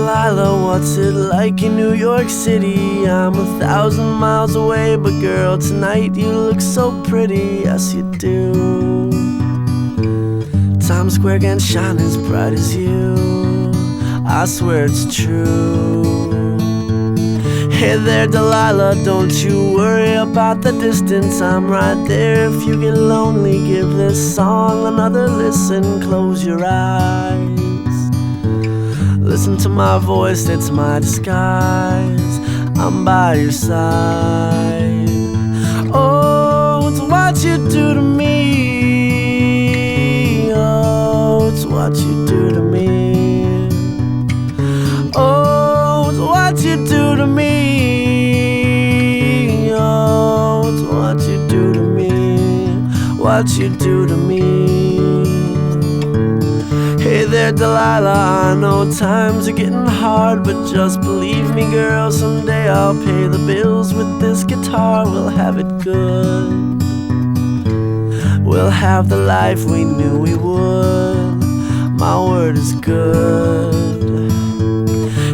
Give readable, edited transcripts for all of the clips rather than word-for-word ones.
Delilah, what's it like in New York City? I'm 1,000 miles away, but girl, tonight you look so pretty, yes you do. Times Square can't shine as bright as you, I swear it's true. Hey there Delilah, don't you worry about the distance, I'm right there. If you get lonely, give this song another listen. Close your eyes, listen to my voice, it's my disguise. I'm by your side. Oh, it's what you do to me. Oh, it's what you do to me. Oh, it's what you do to me. Oh, it's what you do to me. What you do to me. Hey there Delilah, I know times are getting hard, but just believe me girl, someday I'll pay the bills with this guitar. We'll have it good, we'll have the life we knew we would. My word is good.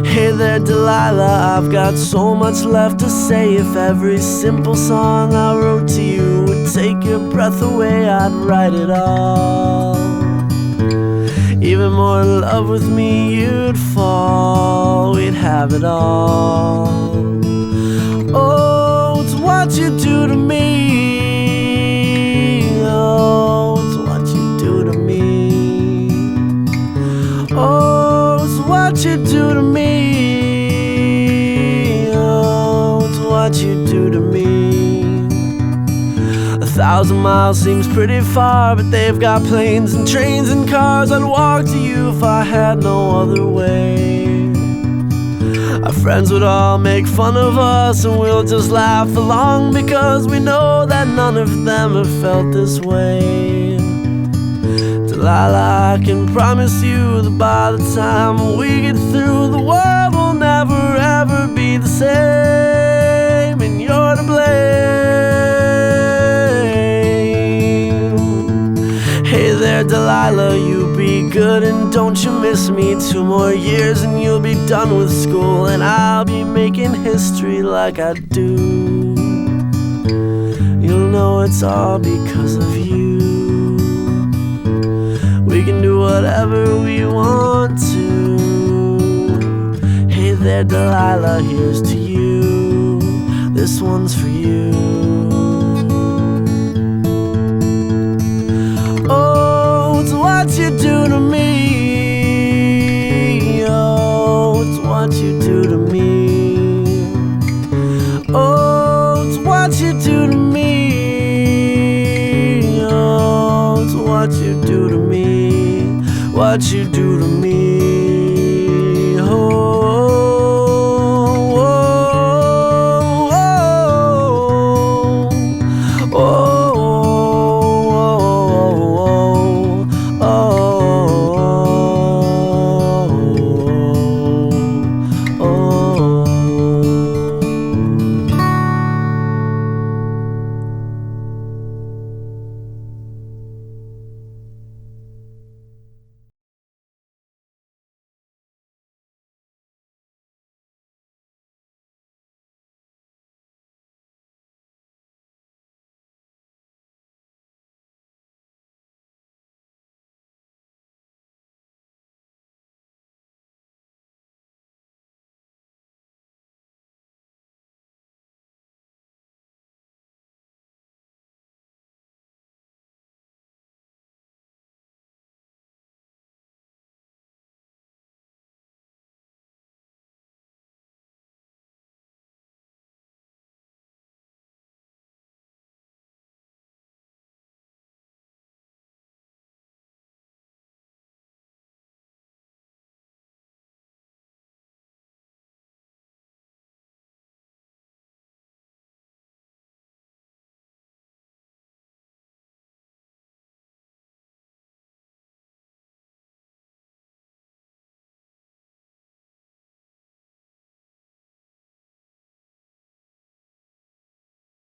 Hey there Delilah, I've got so much left to say. If every simple song I wrote to you would take your breath away, I'd write it all. Even more in love with me you'd fall, we'd have it all. Oh, it's what you do to me. Oh, it's what you do to me. Oh, it's what you do to me. Oh, it's what you do to me. 1,000 miles seems pretty far, but they've got planes and trains and cars. I'd walk to you if I had no other way. Our friends would all make fun of us, and we'll just laugh along, because we know that none of them have felt this way. Delilah, I can promise you that by the time we get through, the world will never ever be the same, and you're to blame. Hey there Delilah, you be good and don't you miss me. 2 more years and you'll be done with school, and I'll be making history like I do. You'll know it's all because of you. We can do whatever we want to. Hey there Delilah, here's to you. This one's for you. What you do to me. Oh, it's what you do to me. Oh, it's what you do to me. Oh, it's what you do to me. What you do to me.